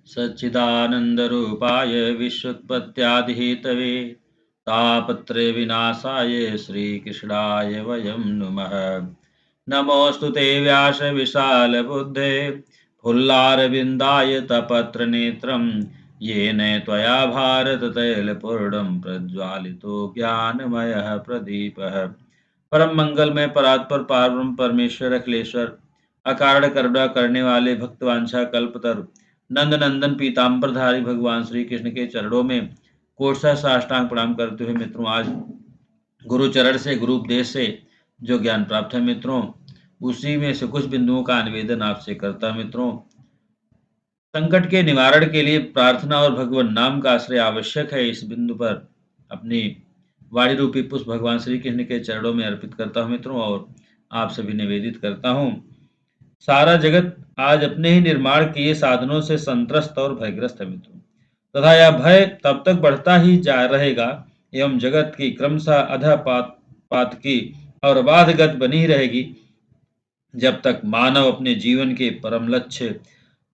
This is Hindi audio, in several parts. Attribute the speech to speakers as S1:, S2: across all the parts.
S1: सच्चिदानन्दरूपाय विश्वोत्पत्त्यादिहेतवे तापत्रय विनाशाय श्रीकृष्णाय वयं नुमः। नमोऽस्तु ते व्यास विशाल बुद्धे फुल्लारविन्दाय तपत्र नेत्रं येन त्वया भारत तैलपूर्णं प्रज्वालितो ज्ञानमयः प्रदीपः। परम मंगलमय परात्पर पारब्रह्म परमेश्वर अखिलेश्वर अकारण करुणा करने वाले भक्तवांछा कल्पतरु नंद नंदन पीताम्बरधारी भगवान श्री कृष्ण के चरणों में कोटसा साष्टांग प्रणाम करते हुए मित्रों, आज गुरु चरण से गुरु उपदेश से जो ज्ञान प्राप्त है मित्रों, उसी में से कुछ बिंदुओं का निवेदन आपसे करता मित्रों। संकट के निवारण के लिए प्रार्थना और भगवान नाम का आश्रय आवश्यक है। इस बिंदु पर अपनी वाणी रूपी पुष्प भगवान श्री कृष्ण के चरणों में अर्पित करता हूं मित्रों, और आप सभी निवेदित करता हूं। सारा जगत आज अपने ही निर्माण किए साधनों से संत्रस्त और भयग्रस्त है मित्रों, तथा यह भय तब तक बढ़ता ही जा रहेगा एवं जगत की क्रमशः अधःपात की और अबाध बनी ही रहेगी, जब तक मानव अपने जीवन के परम लक्ष्य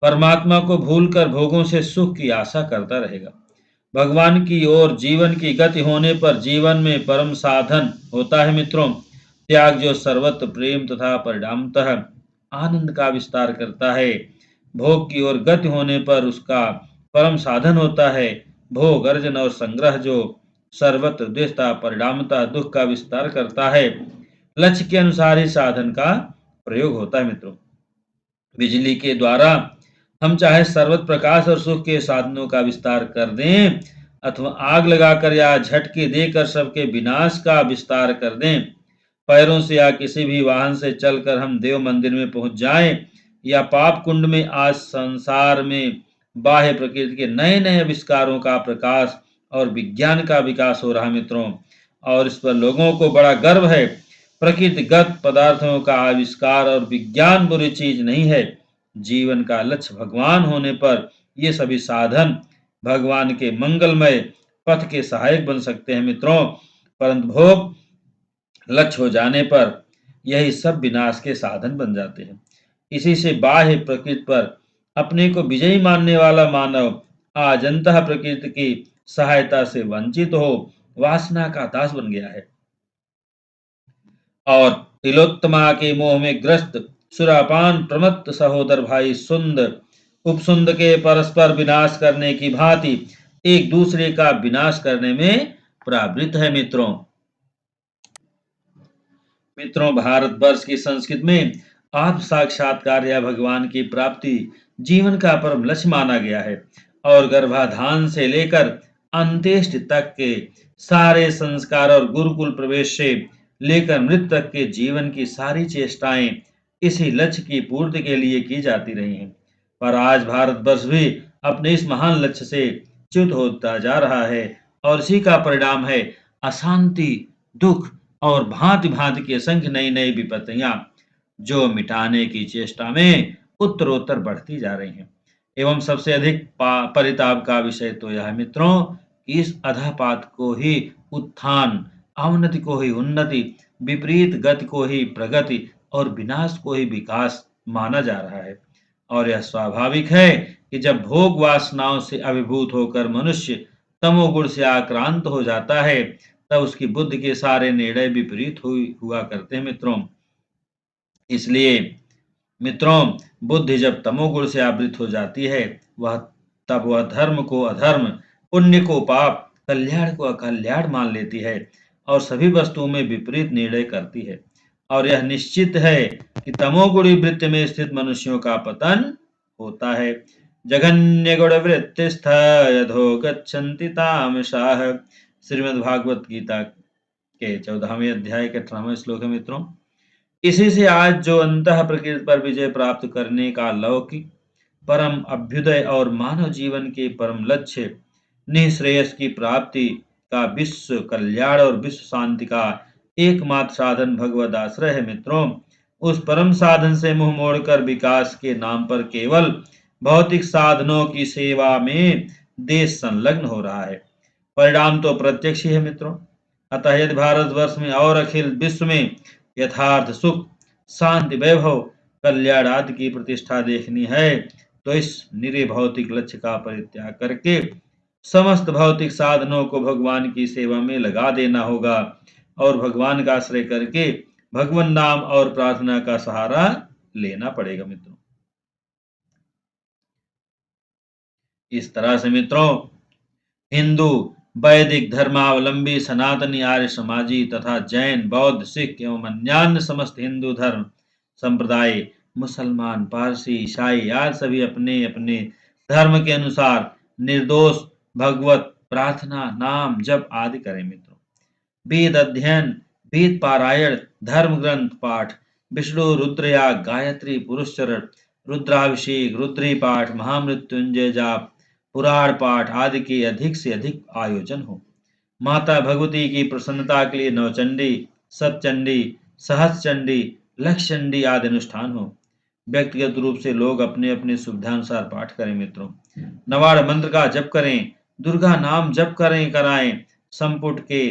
S1: परमात्मा को भूलकर भोगों से सुख की आशा करता रहेगा। भगवान की ओर जीवन की गति होने पर जीवन में परम साधन होता है मित्रों त्याग, जो सर्वत्र प्रेम तथा परिणामतः आनंद का विस्तार करता है। भोग की ओर गति होने पर उसका परम साधन होता है भोग, अर्जन और संग्रह, जो सर्वत्र उद्देश्यता परिणामतः दुख का विस्तार करता है। लक्ष्य के अनुसार ही साधन का प्रयोग होता है मित्रों। बिजली के द्वारा हम चाहे सर्वत्र प्रकाश और सुख के साधनों का विस्तार कर दें, अथवा आग लगाकर या झटके देकर सबके विनाश का विस्तार कर दें। पैरों से या किसी भी वाहन से चलकर हम देव मंदिर में पहुंच जाएं, या पाप कुंड में, आज संसार में बाह्य प्रकृति के नए नए आविष्कारों का प्रकाश और विज्ञान का विकास हो रहा मित्रों, और इस पर लोगों को बड़ा गर्व है। प्रकृतिगत पदार्थों का आविष्कार और विज्ञान बुरी चीज नहीं है। जीवन का लक्ष्य भगवान होने पर ये सभी साधन भगवान के मंगलमय पथ के सहायक बन सकते हैं मित्रों, परंतु भोग लक्ष्य हो जाने पर यही सब विनाश के साधन बन जाते हैं। इसी से बाह्य प्रकृति पर अपने को विजयी मानने वाला मानव आज अंतः प्रकृति की सहायता से वंचित हो वासना का दास बन गया है, और तिलोत्तमा के मोह में ग्रस्त सुरापान प्रमत्त सहोदर भाई सुंद उपसुंद के परस्पर विनाश करने की भांति एक दूसरे का विनाश करने में प्रवृत्त है मित्रों। भारतवर्ष की संस्कृति में आत्म साक्षात्कार या भगवान की प्राप्ति जीवन का परम लक्ष्य माना गया है, और गर्भाधान से लेकर अंत्येष्टि तक के सारे संस्कार और गुरुकुल प्रवेश से लेकर मृत्यु तक के जीवन की सारी चेष्टाएं इसी लक्ष्य की पूर्ति के लिए की जाती रही हैं। पर आज भारतवर्ष भी अपने इस महान लक्ष्य से च्युत होता जा रहा है, और इसी का परिणाम है अशांति, दुख और भांति भांति की असंख्य नई नई विपत्तियां, जो मिटाने की चेष्टा में उत्तरोत्तर बढ़ती जा रही हैं। एवं सबसे अधिक परिताप का विषय तो यह है मित्रों कि इस अधःपात को ही उत्थान, अवनति को ही उन्नति, विपरीत गति को ही प्रगति और विनाश को ही विकास माना जा रहा है। और यह स्वाभाविक है कि जब भोग वासनाओं से अभिभूत होकर मनुष्य तमोगुण से आक्रांत हो जाता है, तब उसकी बुद्धि के सारे निर्णय विपरीत हुआ करते हैं मित्रों। इसलिए मित्रों, बुद्धि जब तमोगुण से आवृत हो जाती है, तब वह धर्म को अधर्म, पुण्य को पाप, कल्याण को अकल्याण मान लेती है, और सभी वस्तुओं में विपरीत निर्णय करती है। और यह निश्चित है कि तमोगुणी वृत्ति में स्थित मनुष्यों का पतन होता है। जघन्य गुण वृत्तिस्थ यथो गच्छन्ति तामसाः, श्रीमद् भागवत गीता के 14वें अध्याय के 18वें श्लोक है मित्रों। इसी से आज जो अंतः प्रकृति पर विजय प्राप्त करने का लौकिक परम अभ्युदय और मानव जीवन के परम लक्ष्य निःश्रेयस की प्राप्ति का विश्व कल्याण और विश्व शांति का एकमात्र साधन भगवद आश्रय है मित्रों, उस परम साधन से मुंह मोड़कर विकास के नाम पर केवल भौतिक साधनों की सेवा में देश संलग्न हो रहा है। परिणाम तो प्रत्यक्ष ही है मित्रों। अतः यदि भारतवर्ष में और अखिल विश्व में यथार्थ सुख, शांति, वैभव, कल्याण आदि की प्रतिष्ठा देखनी है, तो इस निरे भौतिक लक्ष्य का परित्याग करके समस्त भौतिक साधनों को भगवान की सेवा में लगा देना होगा और भगवान का आश्रय करके भगवान नाम और प्रार्थना का सहारा लेना पड़ेगा मित्रों। इस तरह से मित्रों हिंदू, वैदिक धर्मावलंबी, सनातनी, आर्य समाजी तथा जैन, बौद्ध, सिख एवं अन्य समस्त हिंदू धर्म संप्रदाय, मुसलमान, पारसी, ईसाई आज सभी अपने अपने धर्म के अनुसार निर्दोष भगवत प्रार्थना, नाम जप आदि करें मित्रों। वेद अध्ययन, वेद पारायण, धर्म ग्रंथ पाठ, विष्णु रुद्रयाग, गायत्री, पुरुषचरण, रुद्राभिषेक, रुद्री पाठ, महामृत्युंजय जाप, पुराण पाठ आदि के अधिक से अधिक आयोजन हो। माता भगवती की प्रसन्नता के लिए नवचंडी, सतचंडी, सहस्रचंडी, लक्षचंडी आदि अनुष्ठान हो। व्यक्तिगत रूप से लोग अपने अपने सुविधानुसार पाठ करें मित्रों। नवाड़ मंत्र का जप करें, दुर्गा नाम जप करें कराएं। संपुट के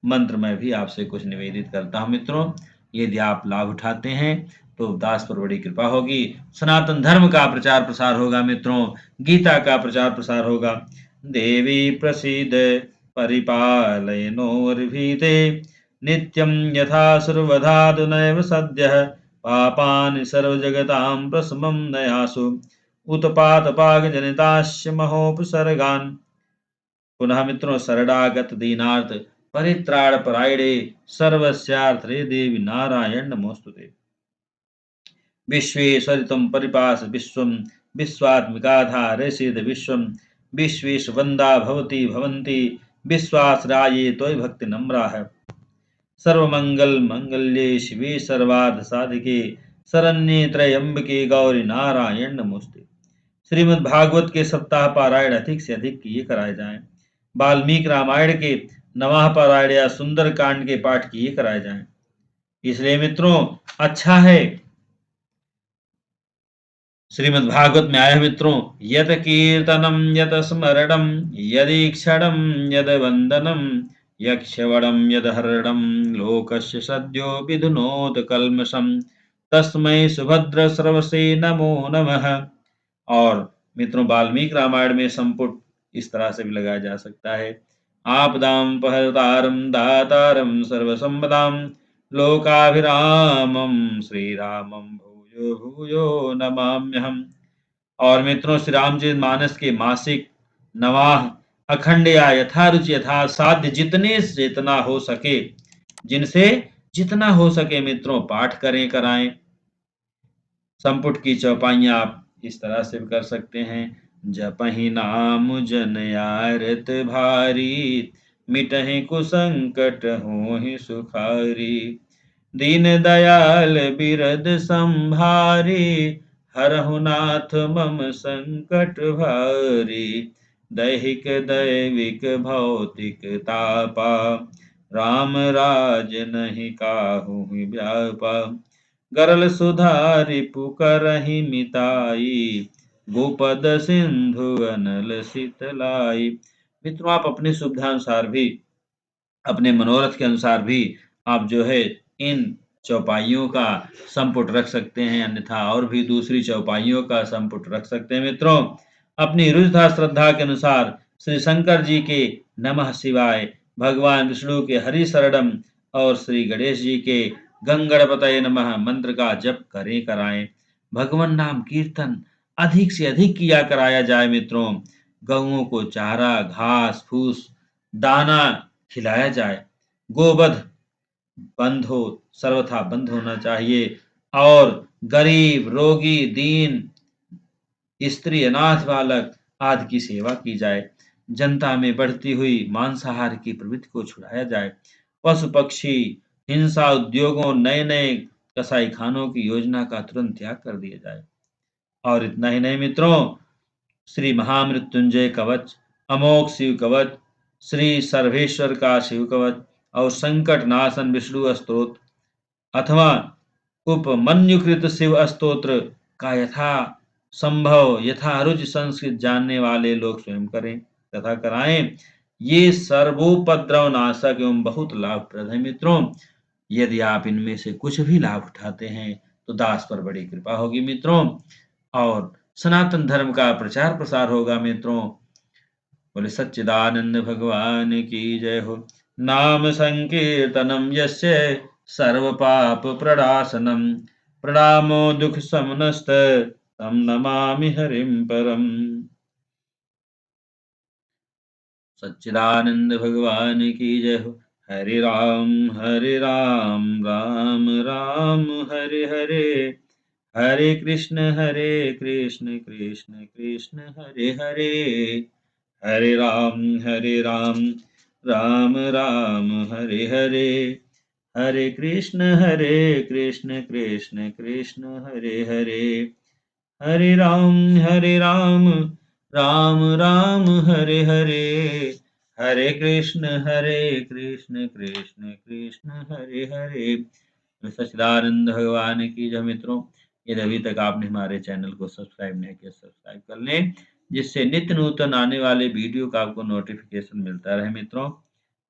S1: मंत्र में भी आपसे कुछ निवेदित करता हूं मित्रों। यदि आप लाभ उठाते हैं तो दास पर बड़ी कृपा होगी। सनातन धर्म का प्रचार प्रसार होगा मित्रों, गीता का प्रचार प्रसार होगा। देवी प्रसीद परिपालयनोर्भीते नित्यं यथासुरवधातु नैव सद्यः पापानि सर्वजगतां प्रशमं नयासु उत्पातपाकजनिताश्च महोपसर्गान्। पुनः मित्रों शरणागत दीनार्थ परित्राण परायणे सर्वस्यार्थे देवी नारायण नमोस्तुते। विश्वेश्वरि त्वं परिपास विश्वं विश्वात्मिकाधारे सिद्ध विश्वं विश्वेश वंदा भवती भवन्ति विश्वासराये त्वयि भक्ति नम्राः। सर्वमंगल मंगल्ये शिवे सर्वार्थ साधिके शरण्ये त्र्यंबके गौरी नारायण नमोस्ते। श्रीमद् भागवत के सप्ताह पारायण अधिक से अधिक किए कराए जाएं। वाल्मीकि रामायण के नवाह पारायण या सुंदर कांड के पाठ किए कराए जाएं। इसलिए मित्रों अच्छा है श्रीमद् भागवत में आया मित्रों, यत कीर्तनम यत स्मरणम यदीक्षणम यद वंदनम यक्षवणम यद हरणम लोकस्य सद्यो विधुनोत कल्मषम तस्मै सुभद्र सर्वसे नमो नमः। और मित्रों वाल्मीकि रामायण में संपुट इस तरह से भी लगाया जा सकता है। आपदाम पहतारम दातारम सर्वसंपदाम लोकाभिरामम श्री रामम भूयो भूयो नमाम्यहम्। और मित्रों श्री रामचरित मानस के मासिक, नवाह, अखंड या यथारुचि यथा साध्य जितने से जितना हो सके, जिनसे जितना हो सके मित्रों पाठ करें कराएं। संपुट की चौपाइयां आप इस तरह से भी कर सकते हैं। जपहि नाम जन आरत भारी मिटहि कुसंकट होहि सुखारी दीन दयाल बिरद संभारी हरहु नाथ मम संकट भारी दैहिक दैविक भौतिक तापा राम राज नहीं काहू व्यापा गरल सुधारि पुकरहि मिताई गोपद सिंधु अनल शीतलाई। मित्रों आप अपनी सुविधा अनुसार भी, अपने मनोरथ के अनुसार भी आप जो है इन चौपाइयों का संपुट रख सकते हैं, अन्यथा और भी दूसरी चौपाइयों का संपुट रख सकते हैं। मित्रों अपनी रुचिता श्रद्धा के अनुसार श्री शंकर जी के नमः शिवाय, भगवान विष्णु के हरि शरणम और श्री गणेश जी के गंगणपतये नमः मंत्र का जप करें कराएं। भगवान नाम कीर्तन अधिक से अधिक किया कराया जाए मित्रों। गौओं को चारा घास फूस दाना खिलाया जाए। गोवध बंद हो, सर्वथा बंद होना चाहिए। और गरीब रोगी दीन स्त्री अनाथ बालक आदि की सेवा की जाए। जनता में बढ़ती हुई मांसाहार की प्रवृत्ति को छुड़ाया जाए। पशु पक्षी हिंसा उद्योगों नए नए कसाई खानों की योजना का तुरंत त्याग कर दिया जाए। और इतना ही नहीं मित्रों श्री महामृत्युंजय कवच, अमोघ शिव कवच, श्री सर्वेश्वर का शिव कवच और संकट नाशन विष्णु स्तोत्र अथवा उपमन्युकृत शिव स्तोत्र का यथा संभव यथारुचि संस्कृत जानने वाले लोग स्वयं करें तथा कराएं। ये सर्वोपद्रव नाशक एवं बहुत लाभप्रद है मित्रों। यदि आप इनमें से कुछ भी लाभ उठाते हैं तो दास पर बड़ी कृपा होगी मित्रों। और सनातन धर्म का प्रचार प्रसार होगा मित्रों। बोले सच्चिदानंद भगवान की जय हो। नाम संकीर्तनम यस्य सर्व पाप प्रणाशनम, प्रणामो दुख समनस्त तम नमामि हरिम परम। सच्चिदानंद भगवान की जय हो। हरे राम राम राम हरे हरे, हरे कृष्ण कृष्ण कृष्ण हरे हरे, हरे राम राम राम हरे हरे, हरे कृष्ण कृष्ण कृष्ण हरे हरे, हरे राम राम राम हरे हरे, हरे कृष्ण कृष्ण कृष्ण हरे हरे। तो सच्चिदानंद भगवान की जय मित्रों। यदि अभी तक आपने हमारे चैनल को सब्सक्राइब नहीं किया, सब्सक्राइब कर लें, जिससे नित्य नूतन आने वाले वीडियो का आपको नोटिफिकेशन मिलता रहे मित्रों।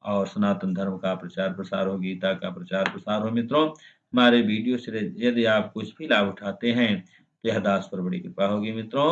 S1: और सनातन धर्म का प्रचार प्रसार हो, गीता का प्रचार प्रसार हो मित्रों। हमारे वीडियो से यदि आप कुछ भी लाभ उठाते हैं तो यह दास पर बड़ी कृपा होगी मित्रों।